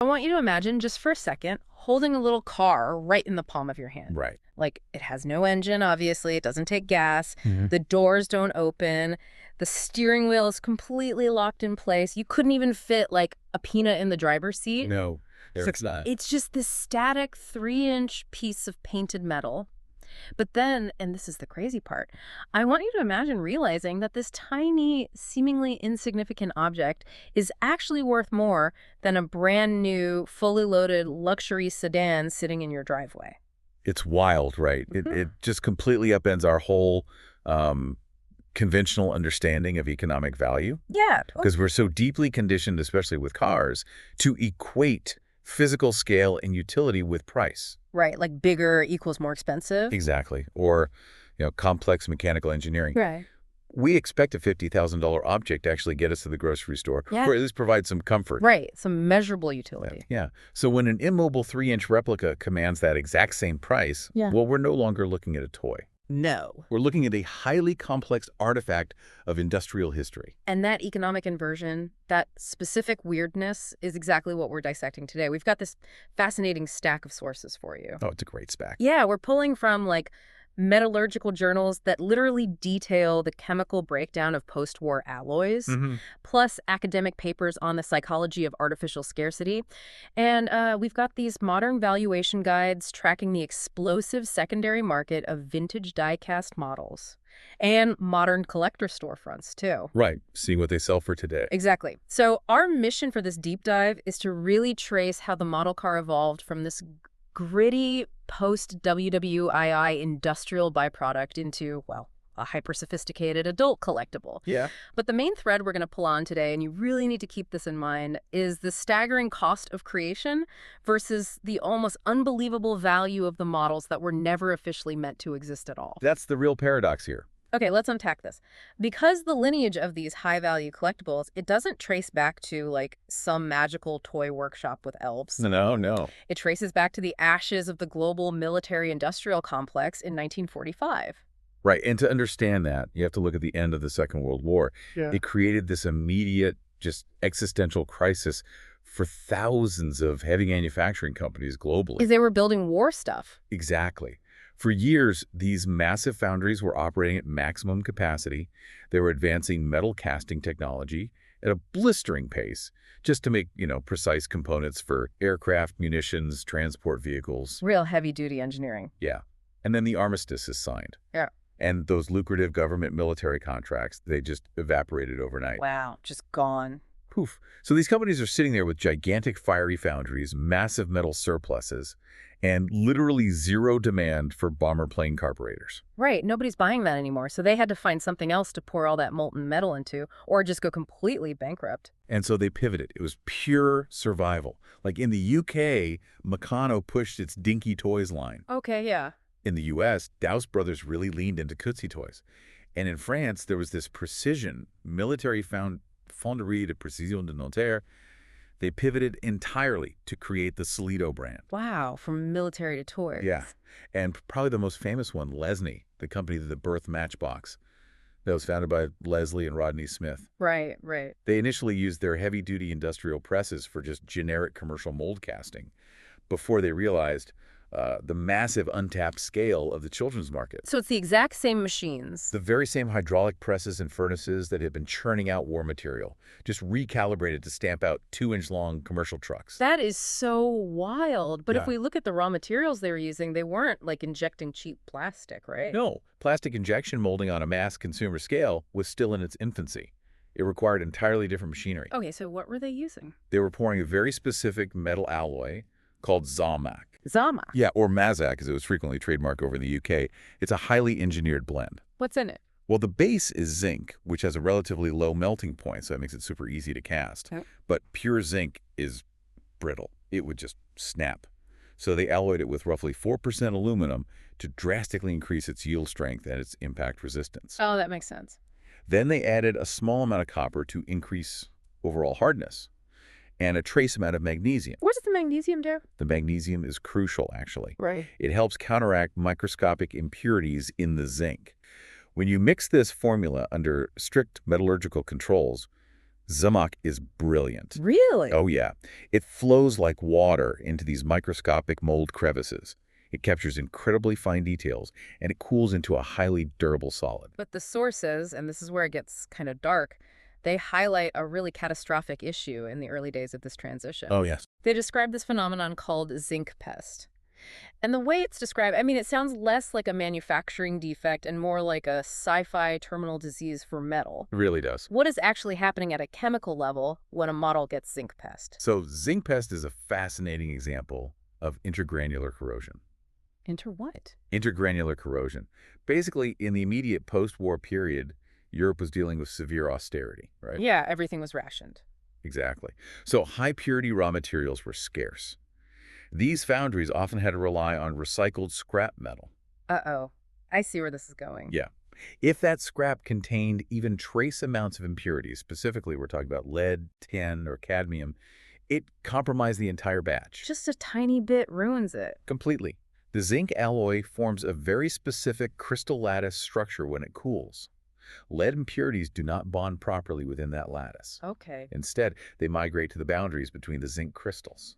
I want you to imagine, just for a second, holding a little car right in the palm of your hand. Right. Like, it has no engine, obviously. It doesn't take gas. Hmm. The doors don't open. The steering wheel is completely locked in place. You couldn't even fit, like, a peanut in the driver's seat. No, it's not. It's just this static 3-inch piece of painted metal. But then, and this is the crazy part, I want you to imagine realizing that this tiny, seemingly insignificant object is actually worth more than a brand new, fully loaded luxury sedan sitting in your driveway. It's wild, right? It, Mhm. it just completely upends our whole um, conventional understanding of economic value Yeah, because we're so deeply conditioned, especially with cars, to equate physical scale and utility with price. right. Like bigger equals more expensive. Exactly. Or, complex mechanical engineering. Right. We expect a $50,000 object to actually get us to the grocery store, Yeah. or at least provide some comfort. Right. Some measurable Yeah. utility. Yeah. So when an immobile 3-inch replica commands that exact same price, Yeah. well, we're no longer looking at a toy. No. We're looking at a highly complex artifact of industrial history. And that economic inversion, that specific weirdness, is exactly what we're dissecting today. We've got this fascinating stack of sources for you. Oh, it's a great spec. Yeah, we're pulling from like metallurgical journals that literally detail the chemical breakdown of post-war alloys, Hmm. plus academic papers on the psychology of artificial scarcity. And we've got these modern valuation guides tracking the explosive secondary market of vintage die-cast models. And modern collector storefronts, too. Right. Seeing what they sell for today. Exactly. So our mission for this deep dive is to really trace how the model car evolved from this gritty post-WWII industrial byproduct into, well, a hyper-sophisticated adult collectible. Yeah. But the main thread we're going to pull on today, and you really need to keep this in mind, is the staggering cost of creation versus the almost unbelievable value of the models that were never officially meant to exist at all. That's the real paradox here. Okay, let's unpack this. Because the lineage of these high-value collectibles, it doesn't trace back to, like, some magical toy workshop with elves. No. It traces back to the ashes of the global military-industrial complex in 1945. Right. And to understand that, you have to look at the end of the Second World War. Yeah. It created this immediate, just existential crisis for thousands of heavy manufacturing companies globally. Because they were building war stuff. Exactly. For years, these massive foundries were operating at maximum capacity. They were advancing metal casting technology at a blistering pace just to make, precise components for aircraft, munitions, transport vehicles. Real heavy-duty engineering. Yeah. And then the armistice is signed. Yeah. And those lucrative government military contracts, they just evaporated overnight. Wow, just gone. Poof. So these companies are sitting there with gigantic fiery foundries, massive metal surpluses, and literally zero demand for bomber plane carburetors. Right, nobody's buying that anymore, so they had to find something else to pour all that molten metal into, or just go completely bankrupt. And so they pivoted. It was pure survival. Like in the UK, Meccano pushed its Dinky Toys line. Okay, yeah. In the US, Dowse Brothers really leaned into Tootsie Toys. And in France, there was this precision, military-found Fonderie de Précision de Nanterre. They pivoted entirely to create the Solido brand. Wow, from military to toys. Yeah. And probably the most famous one, Lesney, the company that birthed Matchbox. That was founded by Leslie and Rodney Smith. Right. They initially used their heavy-duty industrial presses for just generic commercial mold casting before they realized the massive untapped scale of the children's market. So it's the exact same machines. The very same hydraulic presses and furnaces that had been churning out war material, just recalibrated to stamp out 2-inch-long commercial trucks. That is so wild. But Yeah. if we look at the raw materials they were using, they weren't like injecting cheap plastic, right? No, plastic injection molding on a mass consumer scale was still in its infancy. It required entirely different machinery. Okay, so what were they using? They were pouring a very specific metal alloy called Zamac. Zama. Yeah, or Mazak, as it was frequently trademarked over in the UK. It's a highly engineered blend. What's in it? Well, the base is zinc, which has a relatively low melting point, so that makes it super easy to cast. Oh. But pure zinc is brittle. It would just snap. So they alloyed it with roughly 4% aluminum to drastically increase its yield strength and its impact resistance. Oh, that makes sense. Then they added a small amount of copper to increase overall hardness and a trace amount of magnesium. What does the magnesium do? The magnesium is crucial, actually. Right. It helps counteract microscopic impurities in the zinc. When you mix this formula under strict metallurgical controls, Zamak is brilliant. Really? Oh yeah. It flows like water into these microscopic mold crevices. It captures incredibly fine details, and it cools into a highly durable solid. But the sources, and this is where it gets kind of dark, they highlight a really catastrophic issue in the early days of this transition. Oh, yes. They describe this phenomenon called zinc pest. And the way it's described, I mean, it sounds less like a manufacturing defect and more like a sci-fi terminal disease for metal. It really does. What is actually happening at a chemical level when a model gets zinc pest? So zinc pest is a fascinating example of intergranular corrosion. Enter what? Intergranular corrosion. Basically, in the immediate post-war period, Europe was dealing with severe austerity, right? Yeah, everything was rationed. Exactly. So high-purity raw materials were scarce. These foundries often had to rely on recycled scrap metal. Uh-oh. I see where this is going. Yeah. If that scrap contained even trace amounts of impurities, specifically we're talking about lead, tin, or cadmium, it compromised the entire batch. Just a tiny bit ruins it. Completely. The zinc alloy forms a very specific crystal lattice structure when it cools. Lead impurities do not bond properly within that lattice. Okay. Instead, they migrate to the boundaries between the zinc crystals.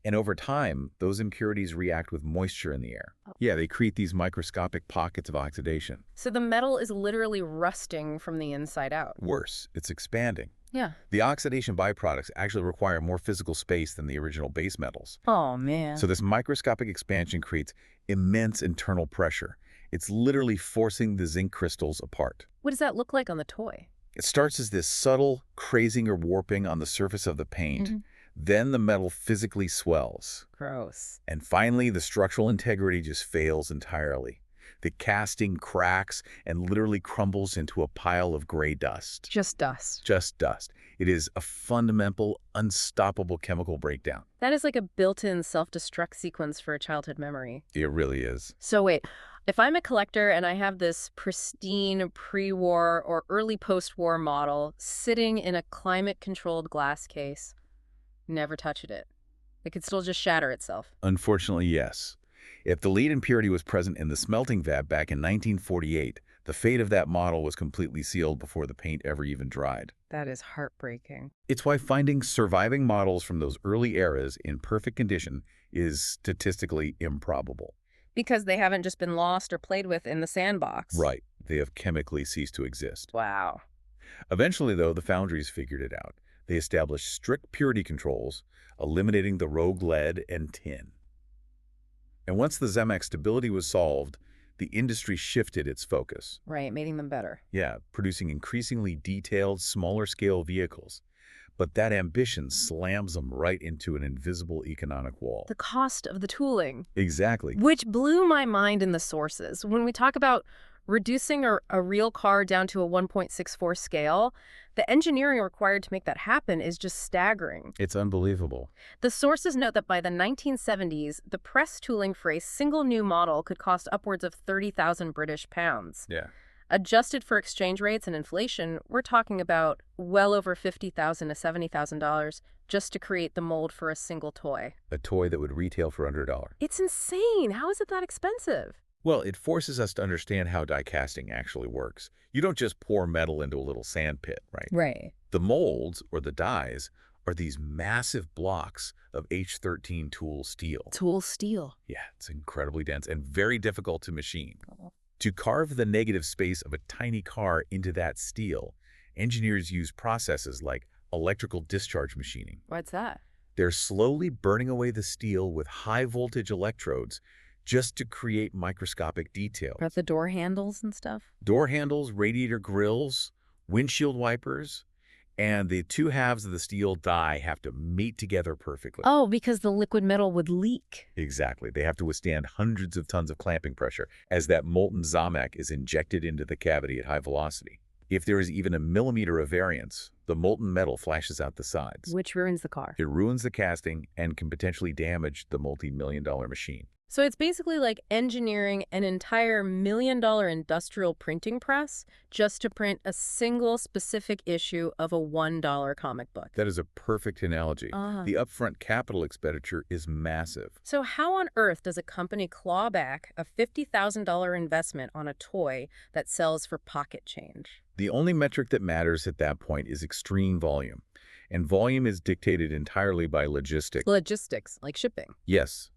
And over time, those impurities react with moisture in the air. Yeah, they create these microscopic pockets of oxidation. So the metal is literally rusting from the inside out. Worse, it's expanding. Yeah. The oxidation byproducts actually require more physical space than the original base metals. Oh, man. So this microscopic expansion creates immense internal pressure. It's literally forcing the zinc crystals apart. What does that look like on the toy? It starts as this subtle crazing or warping on the surface of the paint. Then the metal physically swells. Gross. And finally, the structural integrity just fails entirely. The casting cracks and literally crumbles into a pile of gray dust. Just dust. Just dust. It is a fundamental, unstoppable chemical breakdown. That is like a built-in self-destruct sequence for a childhood memory. It really is. So wait, if I'm a collector and I have this pristine pre-war or early post-war model sitting in a climate-controlled glass case, never touch it. It could still just shatter itself. Unfortunately, yes. If the lead impurity was present in the smelting vat back in 1948, the fate of that model was completely sealed before the paint ever even dried. That is heartbreaking. It's why finding surviving models from those early eras in perfect condition is statistically improbable. Because they haven't just been lost or played with in the sandbox. Right. They have chemically ceased to exist. Wow. Eventually, though, the foundries figured it out. They established strict purity controls, eliminating the rogue lead and tin. And once the Zamak stability was solved, the industry shifted its focus. Right, making them better. Yeah, producing increasingly detailed, smaller-scale vehicles. But that ambition slams them right into an invisible economic wall. The cost of the tooling. Exactly. Which blew my mind in the sources. When we talk about reducing a real car down to a 1.64 scale, the engineering required to make that happen is just staggering. It's unbelievable. The sources note that by the 1970s, the press tooling for a single new model could cost upwards of 30,000 British pounds. Yeah. Adjusted for exchange rates and inflation, we're talking about well over $50,000 to $70,000 just to create the mold for a single toy. A toy that would retail for under $1. It's insane. How is it that expensive? Well, it forces us to understand how die casting actually works. You don't just pour metal into a little sand pit, right? Right. The molds, or the dies, are these massive blocks of H13 tool steel. Tool steel. Yeah, it's incredibly dense and very difficult to machine. To carve the negative space of a tiny car into that steel, engineers use processes like electrical discharge machining. What's that? They're slowly burning away the steel with high-voltage electrodes just to create microscopic details. About the door handles and stuff? Door handles, radiator grills, windshield wipers, and the two halves of the steel die have to meet together perfectly. Oh, because the liquid metal would leak. Exactly. They have to withstand hundreds of tons of clamping pressure as that molten Zamak is injected into the cavity at high velocity. If there is even a millimeter of variance, the molten metal flashes out the sides. Which ruins the car. It ruins the casting and can potentially damage the multi-million-dollar machine. So it's basically like engineering an entire $1 million industrial printing press just to print a single specific issue of a $1 comic book. That is a perfect analogy. Ah. The upfront capital expenditure is massive. So how on earth does a company claw back a $50,000 investment on a toy that sells for pocket change? The only metric that matters at that point is extreme volume. And volume is dictated entirely by logistics. Logistics, like shipping. Yes.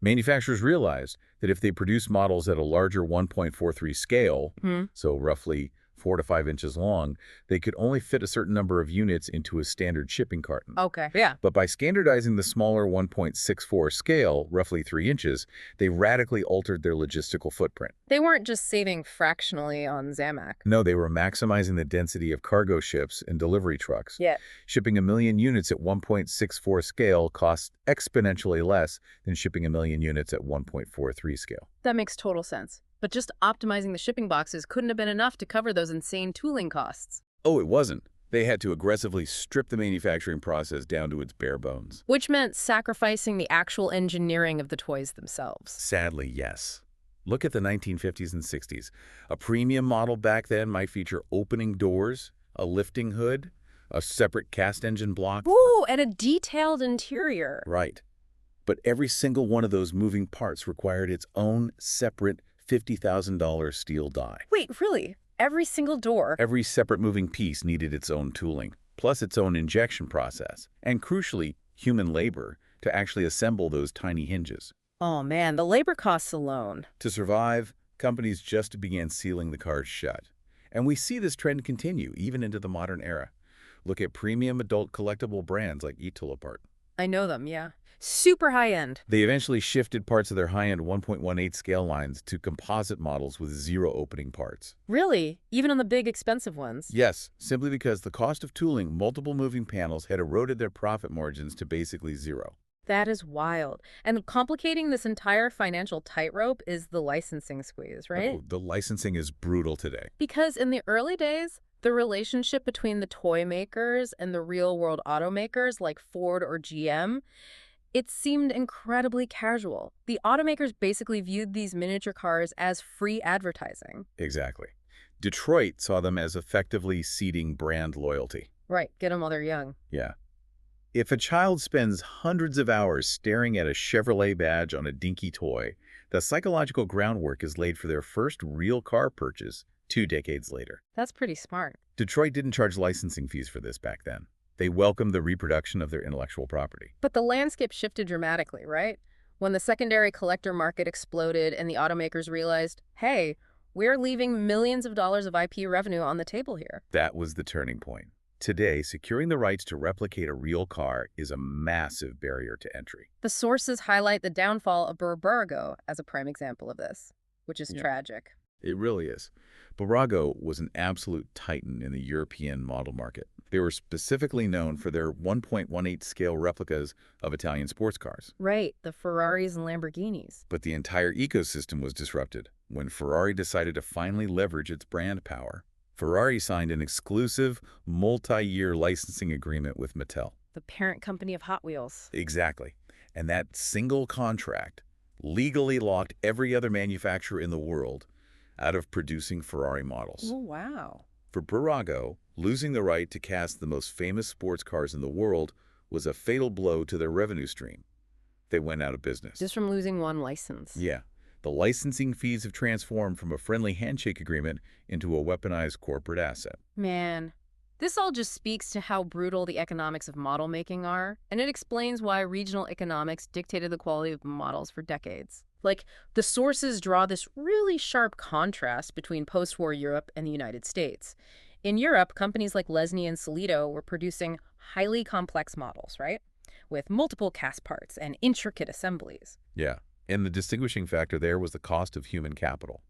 Manufacturers realized that if they produce models at a larger 1.43 scale, so roughly 4 to 5 inches long, they could only fit a certain number of units into a standard shipping carton. Okay, yeah. But by standardizing the smaller 1.64 scale, roughly 3 inches, they radically altered their logistical footprint. They weren't just saving fractionally on Zamac. No, they were maximizing the density of cargo ships and delivery trucks. Yeah. Shipping 1 million units at 1.64 scale costs exponentially less than shipping 1 million units at 1.43 scale. That makes total sense. But just optimizing the shipping boxes couldn't have been enough to cover those insane tooling costs. Oh, it wasn't. They had to aggressively strip the manufacturing process down to its bare bones. Which meant sacrificing the actual engineering of the toys themselves. Sadly, yes. Look at the 1950s and 60s. A premium model back then might feature opening doors, a lifting hood, a separate cast engine block. Ooh, and a detailed interior. Right. But every single one of those moving parts required its own separate $50,000 steel die. Wait, really? Every single door? Every separate moving piece needed its own tooling, plus its own injection process, and crucially, human labor to actually assemble those tiny hinges. Oh man, the labor costs alone. To survive, companies just began sealing the cars shut. And we see this trend continue even into the modern era. Look at premium adult collectible brands like Eat-to-Apart. I know them, yeah. Super high-end. They eventually shifted parts of their high-end 1.18 scale lines to composite models with 0 opening parts. Really? Even on the big expensive ones? Yes, simply because the cost of tooling multiple moving panels had eroded their profit margins to basically 0. That is wild. And complicating this entire financial tightrope is the licensing squeeze, right? Oh, the licensing is brutal today. Because in the early days, the relationship between the toy makers and the real-world automakers like Ford or GM, it seemed incredibly casual. The automakers basically viewed these miniature cars as free advertising. Exactly. Detroit saw them as effectively seeding brand loyalty. Right, get them while they're young. Yeah. If a child spends hundreds of hours staring at a Chevrolet badge on a dinky toy, the psychological groundwork is laid for their first real car purchase 2 decades later. That's pretty smart. Detroit didn't charge licensing fees for this back then. They welcomed the reproduction of their intellectual property. But the landscape shifted dramatically, right? When the secondary collector market exploded and the automakers realized, hey, we're leaving millions of dollars of IP revenue on the table here. That was the turning point. Today, securing the rights to replicate a real car is a massive barrier to entry. The sources highlight the downfall of Burago as a prime example of this, which is tragic. It really is. Burago was an absolute titan in the European model market. They were specifically known for their 1.18 scale replicas of Italian sports cars. Right, the Ferraris and Lamborghinis. But the entire ecosystem was disrupted when Ferrari decided to finally leverage its brand power. Ferrari signed an exclusive, multi-year licensing agreement with Mattel. The parent company of Hot Wheels. Exactly. And that single contract legally locked every other manufacturer in the world out of producing Ferrari models. Oh, wow. For Burago, losing the right to cast the most famous sports cars in the world was a fatal blow to their revenue stream. They went out of business. Just from losing one license. Yeah. The licensing fees have transformed from a friendly handshake agreement into a weaponized corporate asset. Man, this all just speaks to how brutal the economics of model making are, and it explains why regional economics dictated the quality of models for decades. Like, the sources draw this really sharp contrast between post-war Europe and the United States. In Europe, companies like Lesney and Solido were producing highly complex models, right? With multiple cast parts and intricate assemblies. Yeah. And the distinguishing factor there was the cost of human capital.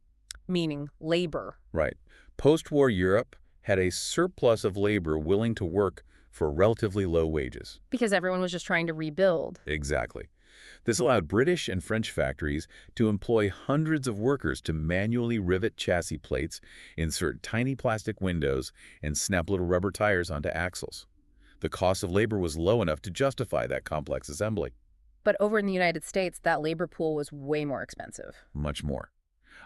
Meaning labor. Right. Post-war Europe had a surplus of labor willing to work for relatively low wages. Because everyone was just trying to rebuild. Exactly. This allowed British and French factories to employ hundreds of workers to manually rivet chassis plates, insert tiny plastic windows, and snap little rubber tires onto axles. The cost of labor was low enough to justify that complex assembly. But over in the United States, that labor pool was way more expensive. Much more.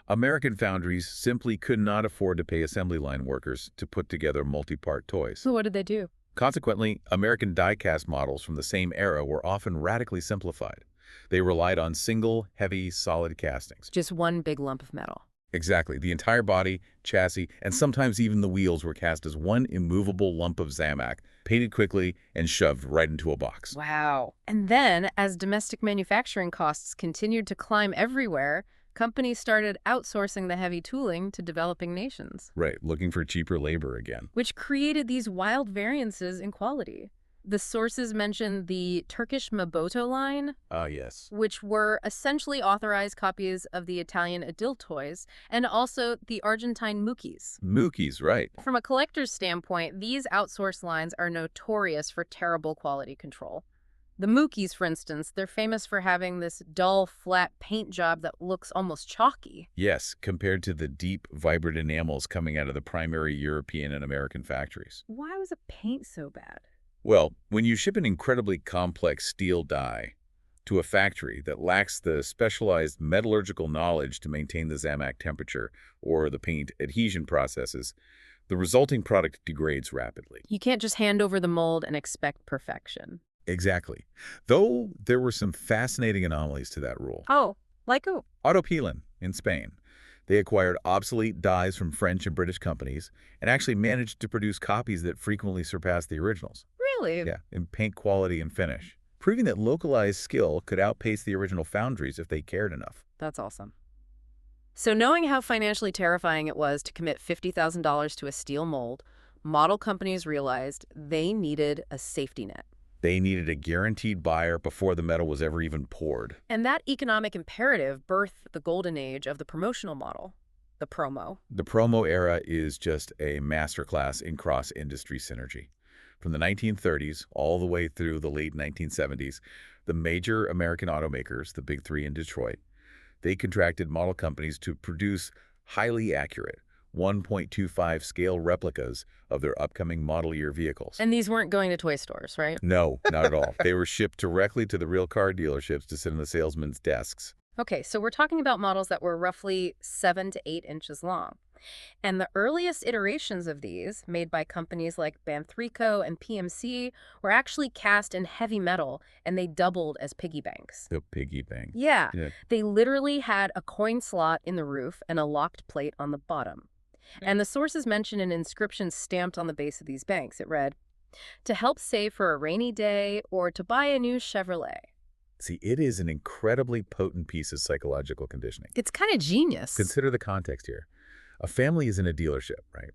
American foundries simply could not afford to pay assembly line workers to put together multi-part toys. So what did they do? Consequently, American die-cast models from the same era were often radically simplified. They relied on single, heavy, solid castings. Just one big lump of metal. Exactly. The entire body, chassis, and sometimes even the wheels were cast as one immovable lump of Zamac, painted quickly and shoved right into a box. Wow. And then, as domestic manufacturing costs continued to climb everywhere, companies started outsourcing the heavy tooling to developing nations. Right, looking for cheaper labor again. Which created these wild variances in quality. The sources mention the Turkish Maboto line, Yes. which were essentially authorized copies of the Italian Adil toys, and also the Argentine Mukis. Mookies, right. From a collector's standpoint, these outsourced lines are notorious for terrible quality control. The Mukis, for instance, they're famous for having this dull, flat paint job that looks almost chalky. Yes, compared to the deep, vibrant enamels coming out of the primary European and American factories. Why was the paint so bad? Well, when you ship an incredibly complex steel die to a factory that lacks the specialized metallurgical knowledge to maintain the Zamac temperature or the paint adhesion processes, the resulting product degrades rapidly. You can't just hand over the mold and expect perfection. Exactly. Though there were some fascinating anomalies to that rule. Oh, like who? Autopilon in Spain. They acquired obsolete dies from French and British companies and actually managed to produce copies that frequently surpassed the originals. Really? Yeah, in paint quality and finish, proving that localized skill could outpace the original foundries if they cared enough. That's awesome. So knowing how financially terrifying it was to commit $50,000 to a steel mold, model companies realized they needed a safety net. They needed a guaranteed buyer before the metal was ever even poured. And that economic imperative birthed the golden age of the promotional model, the promo. The promo era is just a masterclass in cross-industry synergy. From the 1930s all the way through the late 1970s, the major American automakers, the Big Three in Detroit, they contracted model companies to produce highly accurate 1.25 scale replicas of their upcoming model year vehicles. And these weren't going to toy stores, right? No, not at all. They were shipped directly to the real car dealerships to sit on the salesmen's desks. Okay, so we're talking about models that were roughly 7 to 8 inches long. And the earliest iterations of these, made by companies like Banthrico and PMC, were actually cast in heavy metal, and they doubled as piggy banks. The piggy bank. Yeah, Yeah. they literally had a coin slot in the roof and a locked plate on the bottom. And the sources mention an inscription stamped on the base of these banks. It read, "To help save for a rainy day or to buy a new Chevrolet." See, it is an incredibly potent piece of psychological conditioning. It's kind of genius. Consider the context here. A family is in a dealership, right?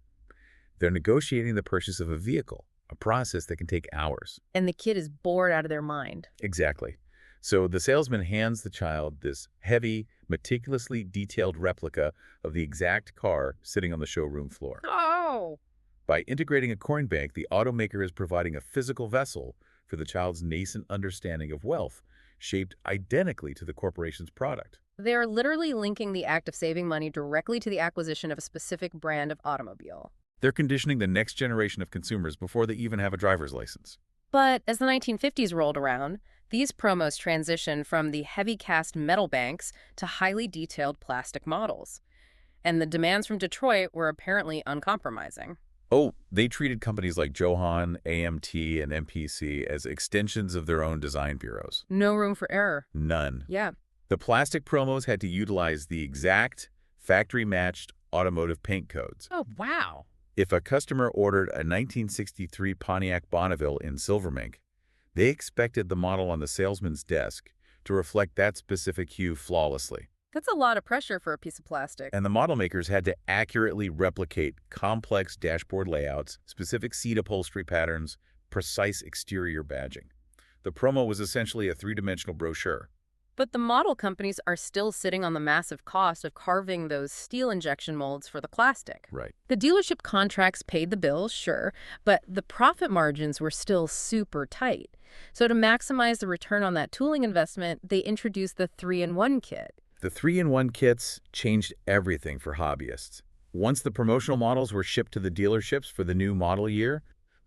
They're negotiating the purchase of a vehicle, a process that can take hours. And the kid is bored out of their mind. Exactly. So the salesman hands the child this heavy, meticulously detailed replica of the exact car sitting on the showroom floor. Oh! By integrating a coin bank, the automaker is providing a physical vessel for the child's nascent understanding of wealth, shaped identically to the corporation's product. They are literally linking the act of saving money directly to the acquisition of a specific brand of automobile. They're conditioning the next generation of consumers before they even have a driver's license. But as the 1950s rolled around, these promos transitioned from the heavy cast metal banks to highly detailed plastic models. And the demands from Detroit were apparently uncompromising. Oh, they treated companies like Johan, AMT, and MPC as extensions of their own design bureaus. No room for error. None. Yeah. The plastic promos had to utilize the exact factory-matched automotive paint codes. Oh, wow. If a customer ordered a 1963 Pontiac Bonneville in Silvermink, they expected the model on the salesman's desk to reflect that specific hue flawlessly. That's a lot of pressure for a piece of plastic. And the model makers had to accurately replicate complex dashboard layouts, specific seat upholstery patterns, precise exterior badging. The promo was essentially a three-dimensional brochure. But the model companies are still sitting on the massive cost of carving those steel injection molds for the plastic. Right. The dealership contracts paid the bills, sure, but the profit margins were still super tight. So to maximize the return on that tooling investment, they introduced the 3-in-1 kit. The 3-in-1 kits changed everything for hobbyists. Once the promotional models were shipped to the dealerships for the new model year,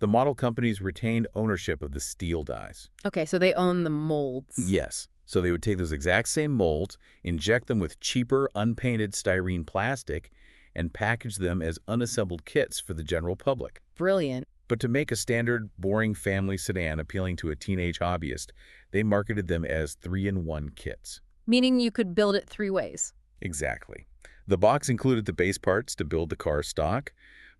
The model companies retained ownership of the steel dies. Okay, so they own the molds. Yes. So they would take those exact same molds, inject them with cheaper, unpainted styrene plastic, and package them as unassembled kits for the general public. Brilliant. But to make a standard, boring family sedan appealing to a teenage hobbyist, they marketed them as 3-in-1 kits. Meaning you could build it 3 ways. Exactly. The box included the base parts to build the car stock,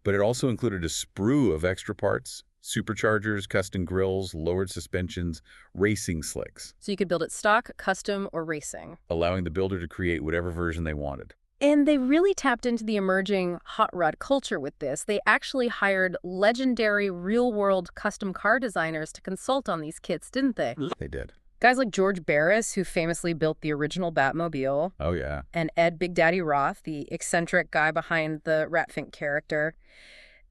but it also included a sprue of extra parts: superchargers, custom grills, lowered suspensions, racing slicks, So you could build it stock, custom, or racing. allowing the builder to create whatever version they wanted. And they really tapped into the emerging hot rod culture with this. They actually hired legendary real-world custom car designers to consult on these kits, didn't they? They did. Guys like George Barris, who famously built the original Batmobile, Oh, yeah. and Ed Big Daddy Roth, the eccentric guy behind the Ratfink character.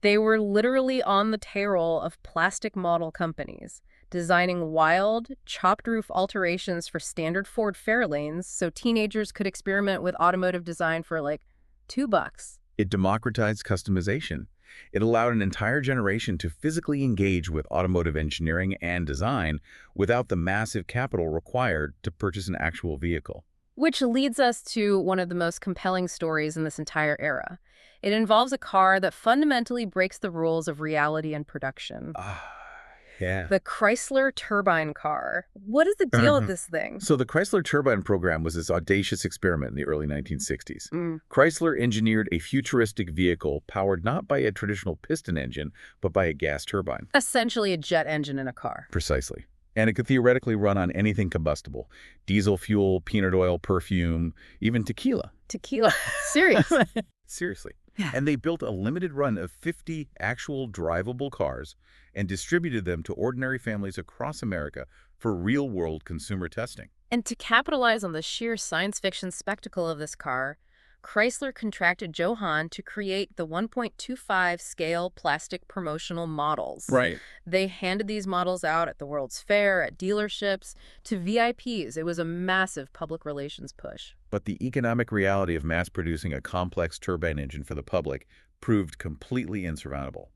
They were literally on the payroll of plastic model companies, designing wild, chopped-roof alterations for standard Ford Fairlanes so teenagers could experiment with automotive design for like $2. It democratized customization. It allowed an entire generation to physically engage with automotive engineering and design without the massive capital required to purchase an actual vehicle. Which leads us to one of the most compelling stories in this entire era. It involves a car that fundamentally breaks the rules of reality and production. Yeah. The Chrysler turbine car. What is the deal with this thing? So the Chrysler turbine program was this audacious experiment in the early 1960s. Mm. Chrysler engineered a futuristic vehicle powered not by a traditional piston engine, but by a gas turbine. Essentially a jet engine in a car. Precisely. And it could theoretically run on anything combustible: diesel fuel, peanut oil, perfume, even tequila. Tequila. Serious. Seriously. Yeah. And they built a limited run of 50 actual drivable cars and distributed them to ordinary families across America for real-world consumer testing. And to capitalize on the sheer science fiction spectacle of this car, Chrysler contracted Joe Hahn to create the 1.25 scale plastic promotional models. Right. They handed these models out at the World's Fair, at dealerships, to VIPs. It was a massive public relations push. But the economic reality of mass-producing a complex turbine engine for the public proved completely insurmountable.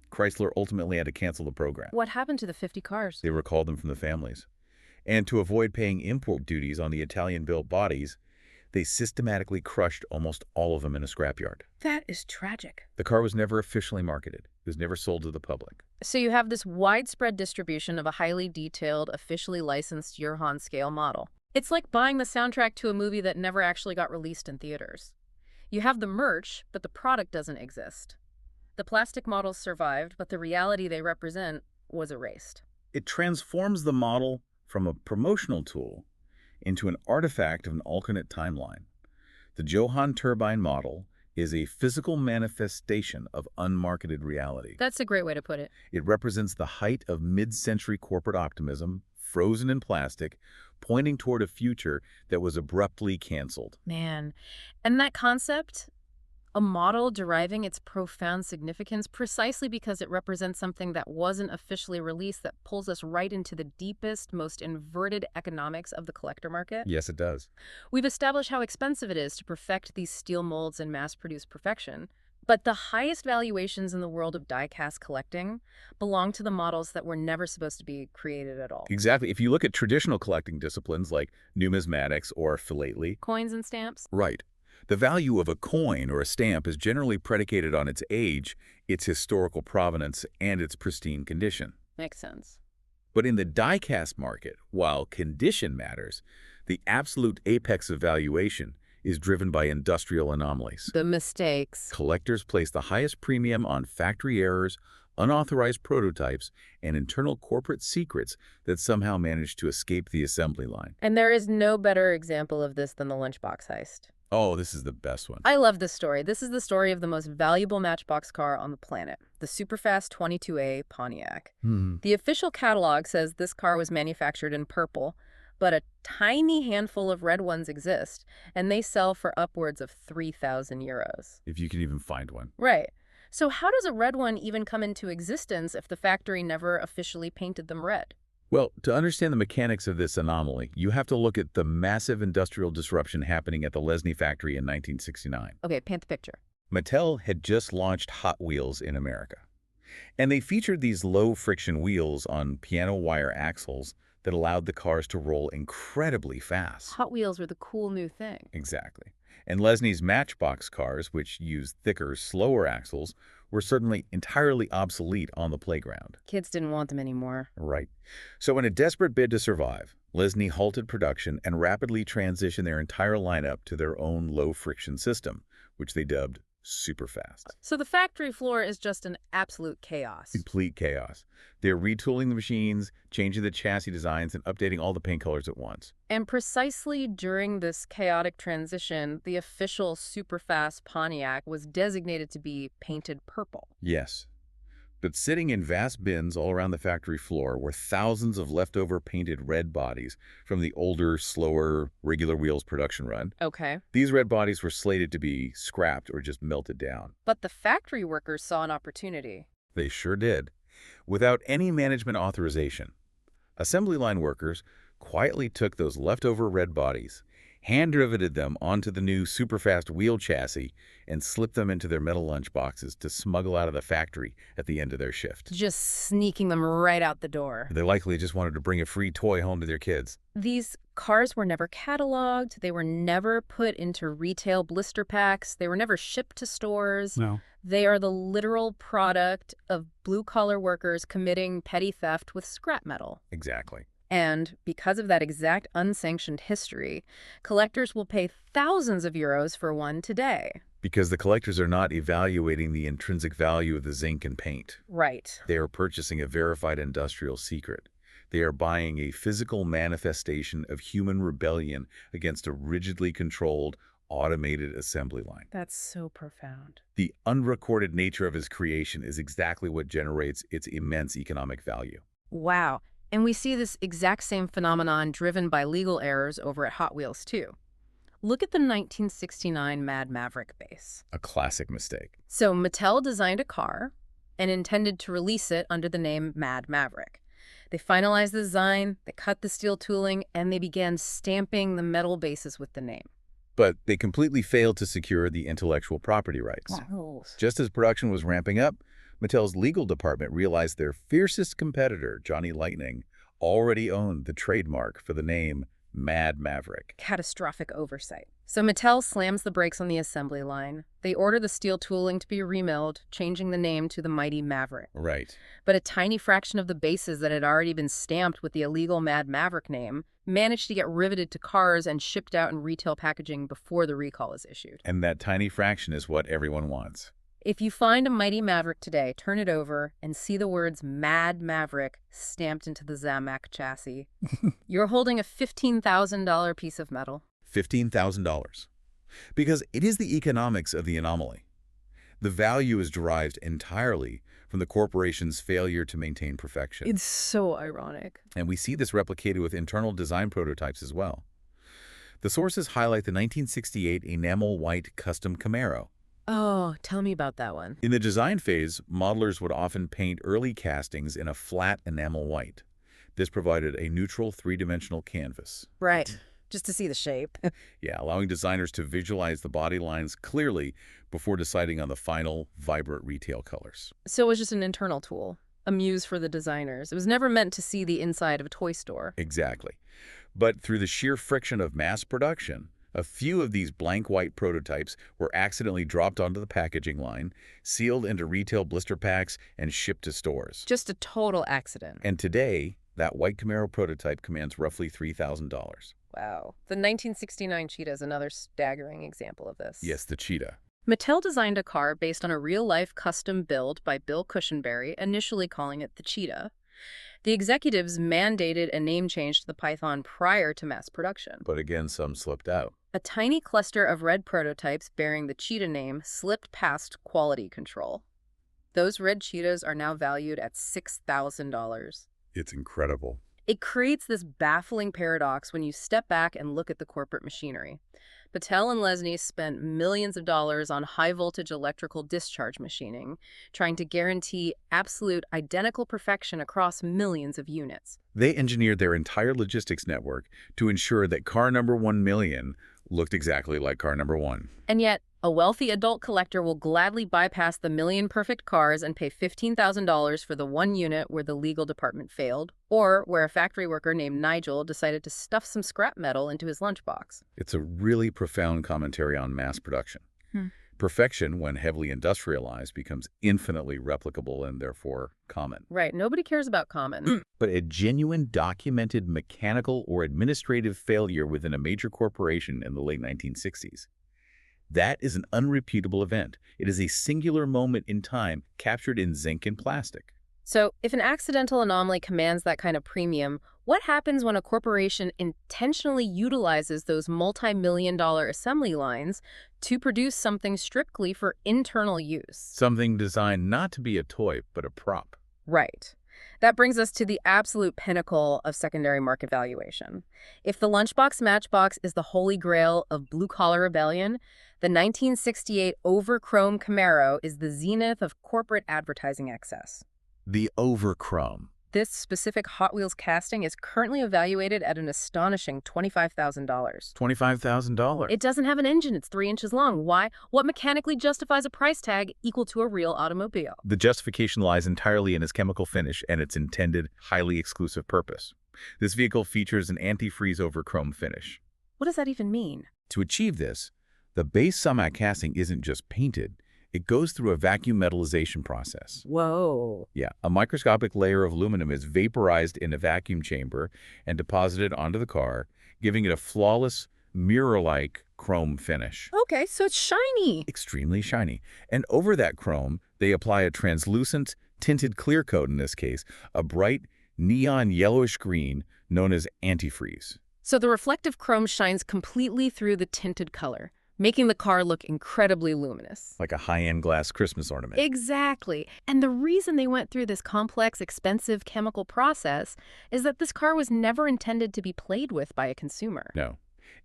Chrysler ultimately had to cancel the program. What happened to the 50 cars? They recalled them from the families. And to avoid paying import duties on the Italian-built bodies, they systematically crushed almost all of them in a scrapyard. That is tragic. The car was never officially marketed. It was never sold to the public. So you have this widespread distribution of a highly detailed, officially licensed Johann scale model. It's like buying the soundtrack to a movie that never actually got released in theaters. You have the merch, but the product doesn't exist. The plastic models survived, but the reality they represent was erased. It transforms the model from a promotional tool into an artifact of an alternate timeline. The Johann turbine model is a physical manifestation of unmarketed reality. That's a great way to put it. It represents the height of mid-century corporate optimism, frozen in plastic, pointing toward a future that was abruptly canceled. Man. And that concept, a model deriving its profound significance precisely because it represents something that wasn't officially released, that pulls us right into the deepest, most inverted economics of the collector market. Yes, it does. We've established how expensive it is to perfect these steel molds and mass-produce perfection. But the highest valuations in the world of die-cast collecting belong to the models that were never supposed to be created at all. Exactly. If you look at traditional collecting disciplines like numismatics or philately, Coins and stamps? right, the value of a coin or a stamp is generally predicated on its age, its historical provenance, and its pristine condition. Makes sense. But in the die-cast market, while condition matters, the absolute apex of valuation is driven by industrial anomalies. The mistakes. Collectors place the highest premium on factory errors, unauthorized prototypes, and internal corporate secrets that somehow manage to escape the assembly line. And there is no better example of this than the Lunchbox heist. Oh, this is the best one. I love this story. This is the story of the most valuable Matchbox car on the planet, the Superfast 22A Pontiac. The official catalog says this car was manufactured in purple, but a tiny handful of red ones exist, and they sell for upwards of 3,000 euros. If you can even find one. Right. So how does a red one even come into existence if the factory never officially painted them red? Well, to understand the mechanics of this anomaly, you have to look at the massive industrial disruption happening at the Lesney factory in 1969. Okay, paint the picture. Mattel had just launched Hot Wheels in America. And they featured these low-friction wheels on piano wire axles that allowed the cars to roll incredibly fast. Hot Wheels were the cool new thing. Exactly. And Lesnie's Matchbox cars, which used thicker, slower axles, were certainly entirely obsolete on the playground. Kids didn't want them anymore. Right. So in a desperate bid to survive, Lesnie halted production and rapidly transitioned their entire lineup to their own low-friction system, which they dubbed Superfast. So the factory floor is just an absolute chaos. Complete chaos. They're retooling the machines, changing the chassis designs, and updating all the paint colors at once. And precisely during this chaotic transition, the official Superfast Pontiac was designated to be painted purple. Yes. But sitting in vast bins all around the factory floor were thousands of leftover painted red bodies from the older, slower, regular wheels production run. Okay. These red bodies were slated to be scrapped or just melted down. But the factory workers saw an opportunity. They sure did. Without any management authorization, assembly line workers quietly took those leftover red bodies, hand-riveted them onto the new Superfast wheel chassis, and slipped them into their metal lunch boxes to smuggle out of the factory at the end of their shift. Just sneaking them right out the door. They likely just wanted to bring a free toy home to their kids. These cars were never cataloged. They were never put into retail blister packs. They were never shipped to stores. No. They are the literal product of blue-collar workers committing petty theft with scrap metal. Exactly. And because of that exact unsanctioned history, collectors will pay thousands of euros for one today. Because the collectors are not evaluating the intrinsic value of the zinc and paint. Right. They are purchasing a verified industrial secret. They are buying a physical manifestation of human rebellion against a rigidly controlled, automated assembly line. That's so profound. The unrecorded nature of his creation is exactly what generates its immense economic value. Wow. And we see this exact same phenomenon driven by legal errors over at Hot Wheels, too. Look at the 1969 Mad Maverick base. A classic mistake. So Mattel designed a car and intended to release it under the name Mad Maverick. They finalized the design, they cut the steel tooling, and they began stamping the metal bases with the name. But they completely failed to secure the intellectual property rights. Just as production was ramping up, Mattel's legal department realized their fiercest competitor, Johnny Lightning, already owned the trademark for the name Mad Maverick. Catastrophic oversight. So Mattel slams the brakes on the assembly line. They order the steel tooling to be remilled, changing the name to the Mighty Maverick. Right. But a tiny fraction of the bases that had already been stamped with the illegal Mad Maverick name managed to get riveted to cars and shipped out in retail packaging before the recall is issued. And that tiny fraction is what everyone wants. If you find a Mighty Maverick today, turn it over and see the words Mad Maverick stamped into the Zamac chassis. You're holding a $15,000 piece of metal. $15,000. Because it is the economics of the anomaly. The value is derived entirely from the corporation's failure to maintain perfection. It's so ironic. And we see this replicated with internal design prototypes as well. The sources highlight the 1968 enamel white custom Camaro. Oh, tell me about that one. In the design phase, modelers would often paint early castings in a flat enamel white. This provided a neutral three-dimensional canvas. Right. Just to see the shape. Yeah, allowing designers to visualize the body lines clearly before deciding on the final, vibrant retail colors. So it was just an internal tool, a muse for the designers. It was never meant to see the inside of a toy store. Exactly. But through the sheer friction of mass production, a few of these blank white prototypes were accidentally dropped onto the packaging line, sealed into retail blister packs, and shipped to stores. Just a total accident. And today, that white Camaro prototype commands roughly $3,000. Wow. The 1969 Cheetah is another staggering example of this. Yes, the Cheetah. Mattel designed a car based on a real-life custom build by Bill Cushenberry, initially calling it the Cheetah. The executives mandated a name change to the Python prior to mass production. But again, some slipped out. A tiny cluster of red prototypes bearing the Cheetah name slipped past quality control. Those red Cheetahs are now valued at $6,000. It's incredible. It creates this baffling paradox when you step back and look at the corporate machinery. Patel and Lesney spent millions of dollars on high-voltage electrical discharge machining, trying to guarantee absolute identical perfection across millions of units. They engineered their entire logistics network to ensure that car number 1,000,000 looked exactly like car number 1. And yet, a wealthy adult collector will gladly bypass the million perfect cars and pay $15,000 for the one unit where the legal department failed, or where a factory worker named Nigel decided to stuff some scrap metal into his lunchbox. It's a really profound commentary on mass production. Perfection, when heavily industrialized, becomes infinitely replicable and therefore common. Right, nobody cares about common. But a genuine documented mechanical or administrative failure within a major corporation in the late 1960s. That is an unrepeatable event. It is a singular moment in time captured in zinc and plastic. So, if an accidental anomaly commands that kind of premium, what happens when a corporation intentionally utilizes those multi-million-dollar assembly lines to produce something strictly for internal use? Something designed not to be a toy, but a prop. Right. That brings us to the absolute pinnacle of secondary market valuation. If the lunchbox matchbox is the holy grail of blue-collar rebellion, the 1968 Overchrome Camaro is the zenith of corporate advertising excess. The Overchrome. This specific Hot Wheels casting is currently evaluated at an astonishing $25,000. $25,000. It doesn't have an engine. It's 3 inches long. Why? What mechanically justifies a price tag equal to a real automobile? The justification lies entirely in its chemical finish and its intended, highly exclusive purpose. This vehicle features an antifreeze Overchrome finish. What does that even mean? To achieve this, the base Sumac casting isn't just painted. It goes through a vacuum metallization process. Whoa. Yeah, a microscopic layer of aluminum is vaporized in a vacuum chamber and deposited onto the car, giving it a flawless, mirror-like chrome finish. Okay, so it's shiny. Extremely shiny. And over that chrome, they apply a translucent, tinted clear coat in this case, a bright, neon yellowish green known as antifreeze. So the reflective chrome shines completely through the tinted color, making the car look incredibly luminous. Like a high-end glass Christmas ornament. Exactly. And the reason they went through this complex, expensive chemical process is that this car was never intended to be played with by a consumer. No.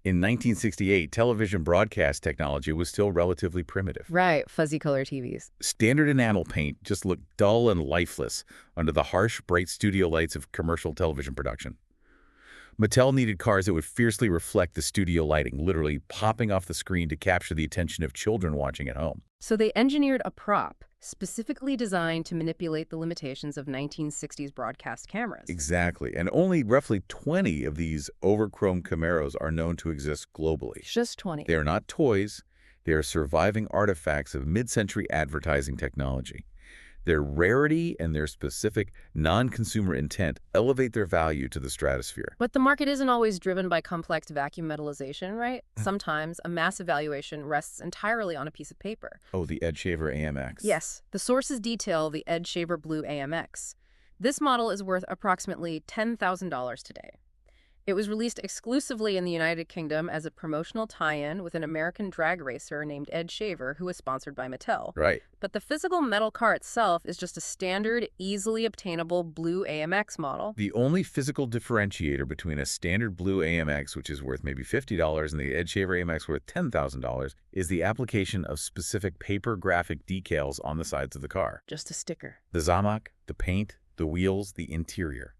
In 1968, television broadcast technology was still relatively primitive. Right, fuzzy color TVs. Standard enamel paint just looked dull and lifeless under the harsh, bright studio lights of commercial television production. Mattel needed cars that would fiercely reflect the studio lighting, literally popping off the screen to capture the attention of children watching at home. So they engineered a prop specifically designed to manipulate the limitations of 1960s broadcast cameras. Exactly. And only roughly 20 of these Overchrome Camaros are known to exist globally. Just 20. They are not toys. They are surviving artifacts of mid-century advertising technology. Their rarity and their specific non-consumer intent elevate their value to the stratosphere. But the market isn't always driven by complex vacuum metallization, right? Sometimes a massive valuation rests entirely on a piece of paper. Oh, the Ed Shaver AMX. Yes, the sources detail the Ed Shaver Blue AMX. This model is worth approximately $10,000 today. It was released exclusively in the United Kingdom as a promotional tie-in with an American drag racer named Ed Shaver, who was sponsored by Mattel. Right. But the physical metal car itself is just a standard, easily obtainable blue AMX model. The only physical differentiator between a standard blue AMX, which is worth maybe $50, and the Ed Shaver AMX worth $10,000, is the application of specific paper graphic decals on the sides of the car. Just a sticker. The Zamak, the paint, the wheels, the interior.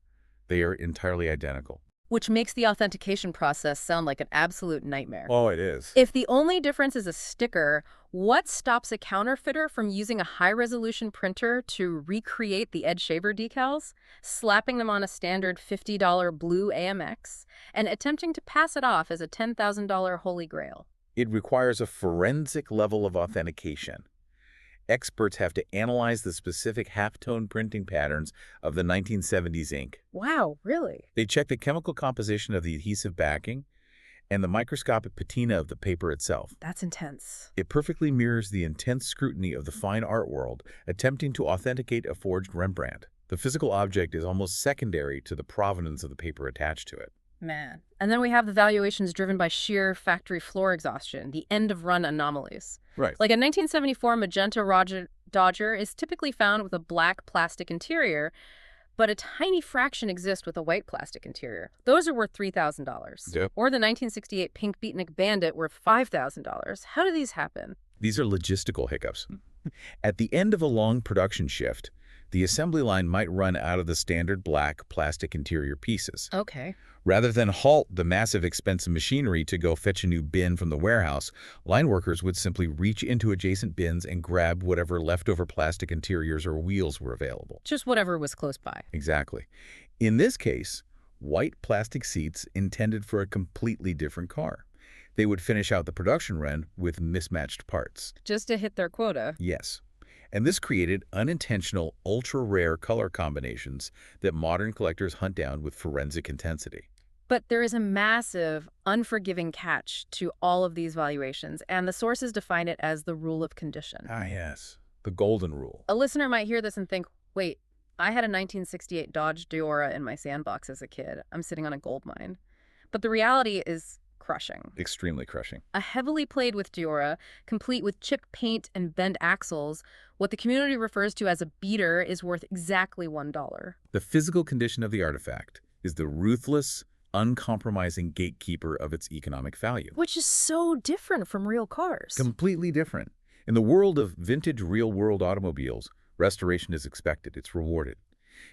They are entirely identical. Which makes the authentication process sound like an absolute nightmare. Oh, it is. If the only difference is a sticker, what stops a counterfeiter from using a high-resolution printer to recreate the Ed Shaver decals, slapping them on a standard $50 blue AMX, and attempting to pass it off as a $10,000 holy grail? It requires a forensic level of authentication. Experts have to analyze the specific halftone printing patterns of the 1970s ink. Wow, really? They check the chemical composition of the adhesive backing and the microscopic patina of the paper itself. That's intense. It perfectly mirrors the intense scrutiny of the fine art world attempting to authenticate a forged Rembrandt. The physical object is almost secondary to the provenance of the paper attached to it. Man. And then we have the valuations driven by sheer factory floor exhaustion, the end-of-run anomalies. Right. Like a 1974 Magenta Dodger is typically found with a black plastic interior, but a tiny fraction exist with a white plastic interior. Those are worth $3,000. Yep. Or the 1968 pink Beatnik Bandit worth $5,000. How do these happen? These are logistical hiccups. At the end of a long production shift, the assembly line might run out of the standard black plastic interior pieces. Okay. Rather than halt the massive expensive machinery to go fetch a new bin from the warehouse, line workers would simply reach into adjacent bins and grab whatever leftover plastic interiors or wheels were available. Just whatever was close by. Exactly. In this case, white plastic seats intended for a completely different car. They would finish out the production run with mismatched parts. Just to hit their quota. Yes. And this created unintentional, ultra-rare color combinations that modern collectors hunt down with forensic intensity. But there is a massive, unforgiving catch to all of these valuations, and the sources define it as the rule of condition. Ah, yes. The golden rule. A listener might hear this and think, wait, I had a 1968 Dodge Diora in my sandbox as a kid. I'm sitting on a gold mine. But the reality is crushing. Extremely crushing. A heavily played with Diora, complete with chipped paint and bent axles, what the community refers to as a beater, is worth exactly $1. The physical condition of the artifact is the ruthless, uncompromising gatekeeper of its economic value. Which is so different from real cars. Completely different. In the world of vintage real-world automobiles, restoration is expected. It's rewarded.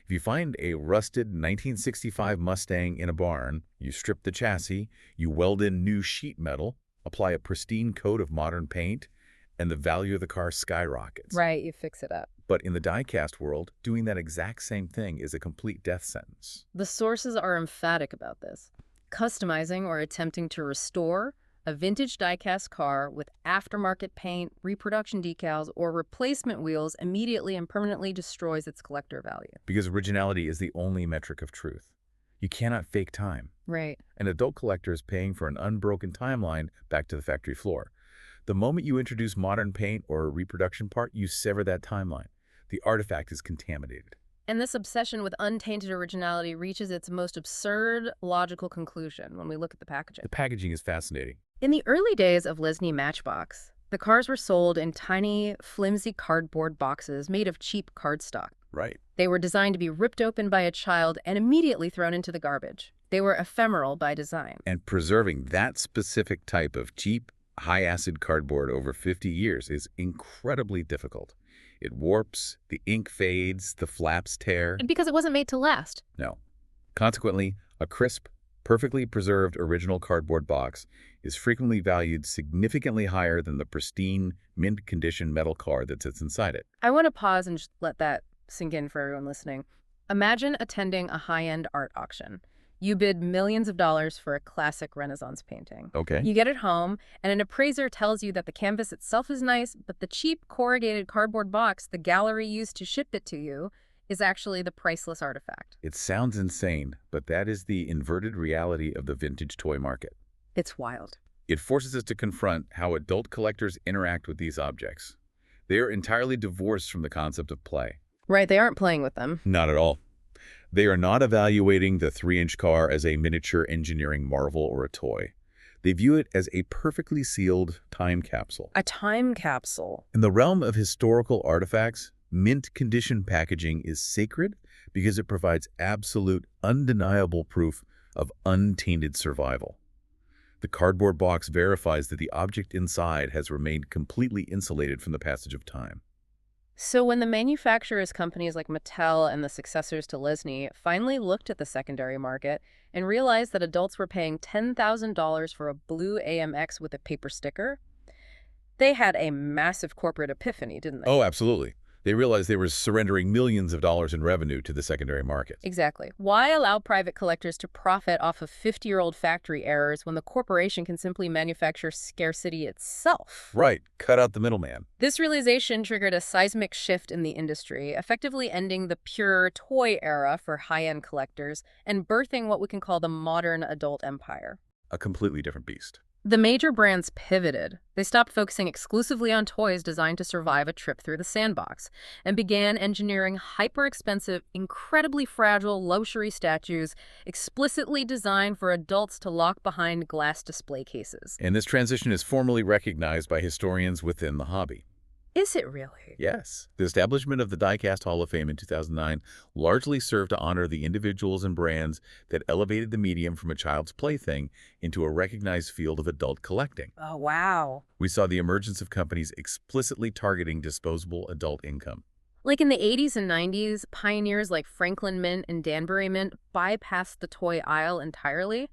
If you find a rusted 1965 Mustang in a barn, you strip the chassis, you weld in new sheet metal, apply a pristine coat of modern paint, and the value of the car skyrockets. Right, you fix it up. But in the die-cast world, doing that exact same thing is a complete death sentence. The sources are emphatic about this. Customizing or attempting to restore a vintage die-cast car with aftermarket paint, reproduction decals, or replacement wheels immediately and permanently destroys its collector value. Because originality is the only metric of truth. You cannot fake time. Right. An adult collector is paying for an unbroken timeline back to the factory floor. The moment you introduce modern paint or a reproduction part, you sever that timeline. The artifact is contaminated. And this obsession with untainted originality reaches its most absurd logical conclusion when we look at the packaging. The packaging is fascinating. In the early days of Lesney Matchbox, the cars were sold in tiny, flimsy cardboard boxes made of cheap cardstock. Right. They were designed to be ripped open by a child and immediately thrown into the garbage. They were ephemeral by design. And preserving that specific type of cheap, high-acid cardboard over 50 years is incredibly difficult. It warps, the ink fades, the flaps tear. And because it wasn't made to last. No. Consequently, a crisp, perfectly preserved original cardboard box is frequently valued significantly higher than the pristine, mint-condition metal car that sits inside it. I want to pause and just let that sink in for everyone listening. Imagine attending a high-end art auction. You bid millions of dollars for a classic Renaissance painting. Okay. You get it home, and an appraiser tells you that the canvas itself is nice, but the cheap corrugated cardboard box the gallery used to ship it to you is actually the priceless artifact. It sounds insane, but that is the inverted reality of the vintage toy market. It's wild. It forces us to confront how adult collectors interact with these objects. They are entirely divorced from the concept of play. Right, they aren't playing with them. Not at all. They are not evaluating the 3-inch car as a miniature engineering marvel or a toy. They view it as a perfectly sealed time capsule. A time capsule. In the realm of historical artifacts, mint condition packaging is sacred because it provides absolute, undeniable proof of untainted survival. The cardboard box verifies that the object inside has remained completely insulated from the passage of time. So when the manufacturers companies like Mattel and the successors to Lesney finally looked at the secondary market and realized that adults were paying $10,000 for a blue AMX with a paper sticker, they had a massive corporate epiphany, didn't they? Oh, absolutely. They realized they were surrendering millions of dollars in revenue to the secondary market. Exactly. Why allow private collectors to profit off of 50-year-old factory errors when the corporation can simply manufacture scarcity itself? Right. Cut out the middleman. This realization triggered a seismic shift in the industry, effectively ending the pure toy era for high-end collectors and birthing what we can call the modern adult empire. A completely different beast. The major brands pivoted. They stopped focusing exclusively on toys designed to survive a trip through the sandbox and began engineering hyper-expensive, incredibly fragile luxury statues explicitly designed for adults to lock behind glass display cases. And this transition is formally recognized by historians within the hobby. Is it really? Yes. The establishment of the Diecast Hall of Fame in 2009 largely served to honor the individuals and brands that elevated the medium from a child's plaything into a recognized field of adult collecting. Oh, wow. We saw the emergence of companies explicitly targeting disposable adult income. Like in the 80s and 90s, pioneers like Franklin Mint and Danbury Mint bypassed the toy aisle entirely.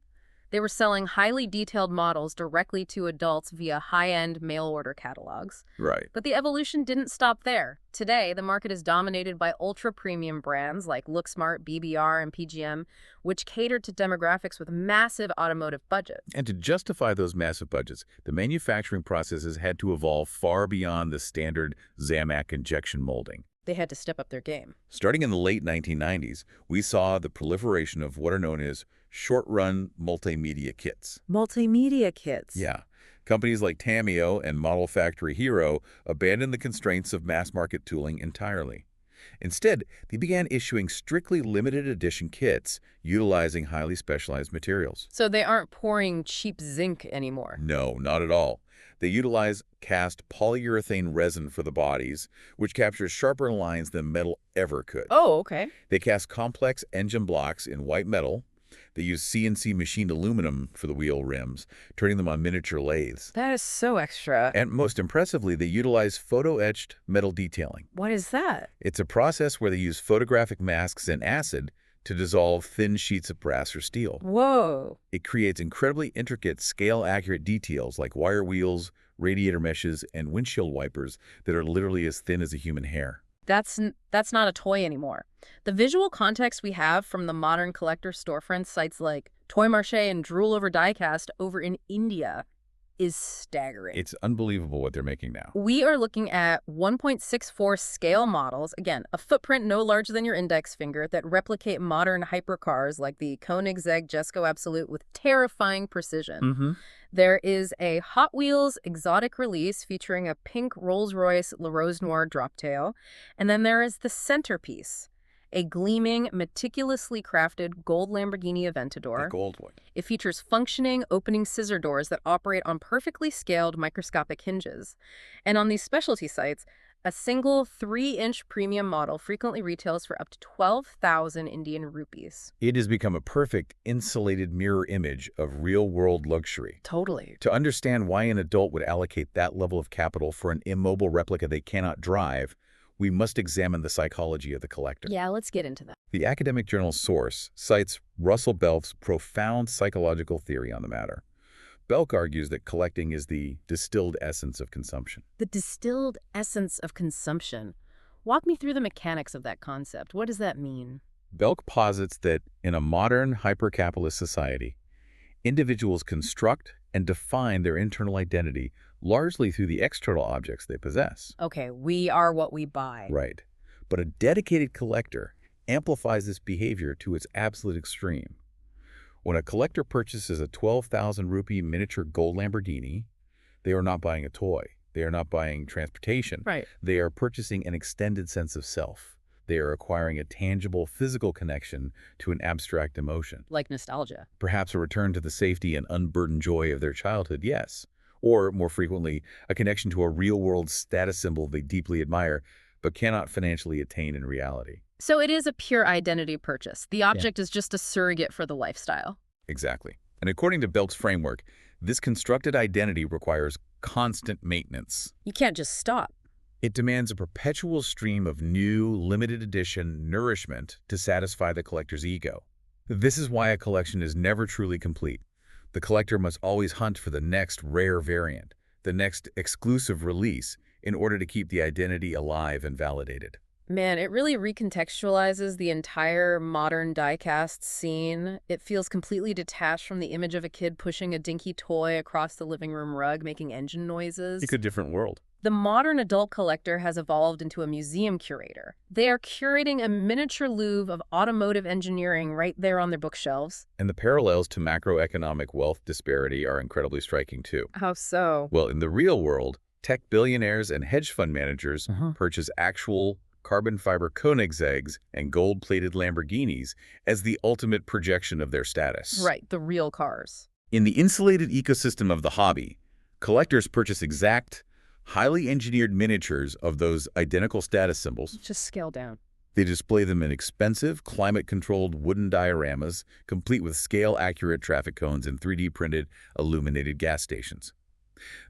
They were selling highly detailed models directly to adults via high-end mail-order catalogs. Right. But the evolution didn't stop there. Today, the market is dominated by ultra-premium brands like LookSmart, BBR, and PGM, which cater to demographics with massive automotive budgets. And to justify those massive budgets, the manufacturing processes had to evolve far beyond the standard Zamac injection molding. They had to step up their game. Starting in the late 1990s, we saw the proliferation of what are known as short-run multimedia kits. Multimedia kits. Yeah. Companies like Tamio and Model Factory Hero abandoned the constraints of mass-market tooling entirely. Instead, they began issuing strictly limited edition kits utilizing highly specialized materials. So they aren't pouring cheap zinc anymore. No, not at all. They utilize cast polyurethane resin for the bodies, which captures sharper lines than metal ever could. Oh, okay. They cast complex engine blocks in white metal. They use CNC machined aluminum for the wheel rims, turning them on miniature lathes. That is so extra. And most impressively, they utilize photo-etched metal detailing. What is that? It's a process where they use photographic masks and acid to dissolve thin sheets of brass or steel. Whoa. It creates incredibly intricate, scale-accurate details like wire wheels, radiator meshes, and windshield wipers that are literally as thin as a human hair. That's not a toy anymore. The visual context we have from the modern collector storefront sites like Toy Marche and Drool Over Diecast over in India is staggering. It's unbelievable what they're making now. We are looking at 1.64 scale models, again, a footprint no larger than your index finger, that replicate modern hypercars like the Koenigsegg Jesko Absolute with terrifying precision. There is a Hot Wheels exotic release featuring a pink Rolls-Royce Le Rose Noir droptail, and then there is the centerpiece, a gleaming, meticulously crafted gold Lamborghini Aventador. The gold one. It features functioning opening scissor doors that operate on perfectly scaled microscopic hinges. And on these specialty sites, a single 3-inch premium model frequently retails for up to 12,000 Indian rupees. It has become a perfect insulated mirror image of real-world luxury. Totally. To understand why an adult would allocate that level of capital for an immobile replica they cannot drive, we must examine the psychology of the collector. Yeah, let's get into that. The academic journal Source cites Russell Belk's profound psychological theory on the matter. Belk argues that collecting is the distilled essence of consumption. The distilled essence of consumption. Walk me through the mechanics of that concept. What does that mean? Belk posits that in a modern hyper-capitalist society, individuals construct and define their internal identity largely through the external objects they possess. Okay, we are what we buy. Right. But a dedicated collector amplifies this behavior to its absolute extreme. When a collector purchases a 12,000 rupee miniature gold Lamborghini, they are not buying a toy. They are not buying transportation. Right. They are purchasing an extended sense of self. They are acquiring a tangible physical connection to an abstract emotion. Like nostalgia. Perhaps a return to the safety and unburdened joy of their childhood, yes. Or, more frequently, a connection to a real-world status symbol they deeply admire, but cannot financially attain in reality. So it is a pure identity purchase. The object is just a surrogate for the lifestyle. Exactly. And according to Belk's framework, this constructed identity requires constant maintenance. You can't just stop. It demands a perpetual stream of new, limited edition nourishment to satisfy the collector's ego. This is why a collection is never truly complete. The collector must always hunt for the next rare variant, the next exclusive release, in order to keep the identity alive and validated. Man, it really recontextualizes the entire modern diecast scene. It feels completely detached from the image of a kid pushing a dinky toy across the living room rug, making engine noises. It's a different world. The modern adult collector has evolved into a museum curator. They are curating a miniature Louvre of automotive engineering right there on their bookshelves. And the parallels to macroeconomic wealth disparity are incredibly striking too. How so? Well, in the real world, tech billionaires and hedge fund managers purchase actual carbon fiber Koenigsegg's and gold-plated Lamborghinis as the ultimate projection of their status. Right, the real cars. In the insulated ecosystem of the hobby, collectors purchase exact, highly engineered miniatures of those identical status symbols. Just scale down. They display them in expensive, climate-controlled wooden dioramas, complete with scale-accurate traffic cones and 3D-printed, illuminated gas stations.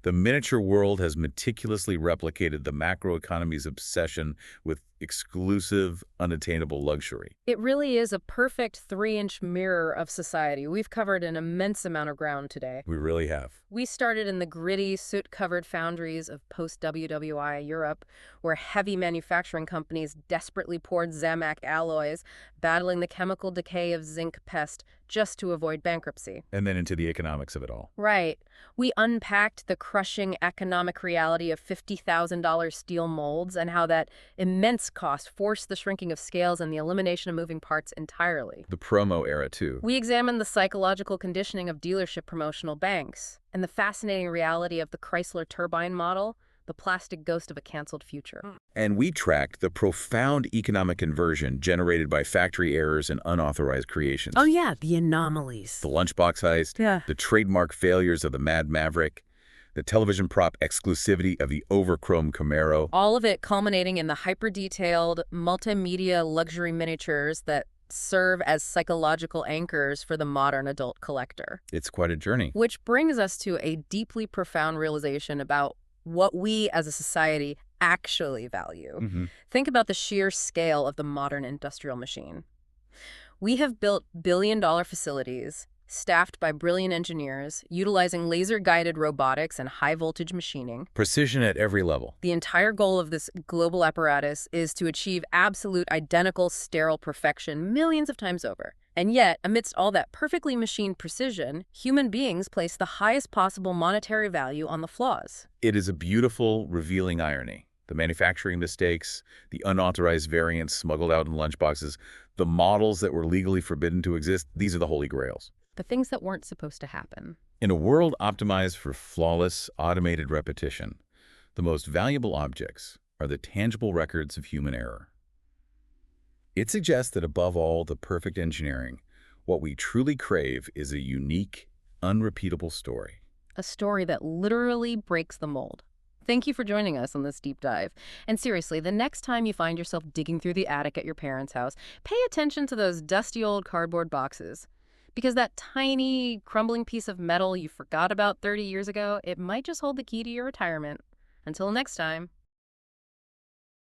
The miniature world has meticulously replicated the macroeconomy's obsession with exclusive, unattainable luxury. It really is a perfect 3-inch mirror of society. We've covered an immense amount of ground today. We really have. We started in the gritty, soot-covered foundries of post-WWI Europe, where heavy manufacturing companies desperately poured Zamac alloys, battling the chemical decay of zinc pest just to avoid bankruptcy. And then into the economics of it all. Right. We unpacked the crushing economic reality of $50,000 steel molds and how that immense cost forced the shrinking of scales and the elimination of moving parts entirely. The promo era, too. We examined the psychological conditioning of dealership promotional banks and the fascinating reality of the Chrysler turbine model, the plastic ghost of a canceled future. And we tracked the profound economic inversion generated by factory errors and unauthorized creations. Oh yeah, the anomalies. The lunchbox heist, the trademark failures of the Mad Maverick, the television prop exclusivity of the overchrome Camaro. All of it culminating in the hyper-detailed, multimedia luxury miniatures that serve as psychological anchors for the modern adult collector. It's quite a journey. Which brings us to a deeply profound realization about what we as a society actually value. Think about the sheer scale of the modern industrial machine. We have built billion-dollar facilities, staffed by brilliant engineers, utilizing laser-guided robotics and high-voltage machining. Precision at every level. The entire goal of this global apparatus is to achieve absolute, identical, sterile perfection millions of times over. And yet, amidst all that perfectly machined precision, human beings place the highest possible monetary value on the flaws. It is a beautiful, revealing irony. The manufacturing mistakes, the unauthorized variants smuggled out in lunchboxes, the models that were legally forbidden to exist, these are the holy grails. The things that weren't supposed to happen. In a world optimized for flawless, automated repetition, the most valuable objects are the tangible records of human error. It suggests that above all the perfect engineering, what we truly crave is a unique, unrepeatable story. A story that literally breaks the mold. Thank you for joining us on this deep dive. And seriously, the next time you find yourself digging through the attic at your parents' house, pay attention to those dusty old cardboard boxes. Because that tiny, crumbling piece of metal you forgot about 30 years ago, it might just hold the key to your retirement. Until next time.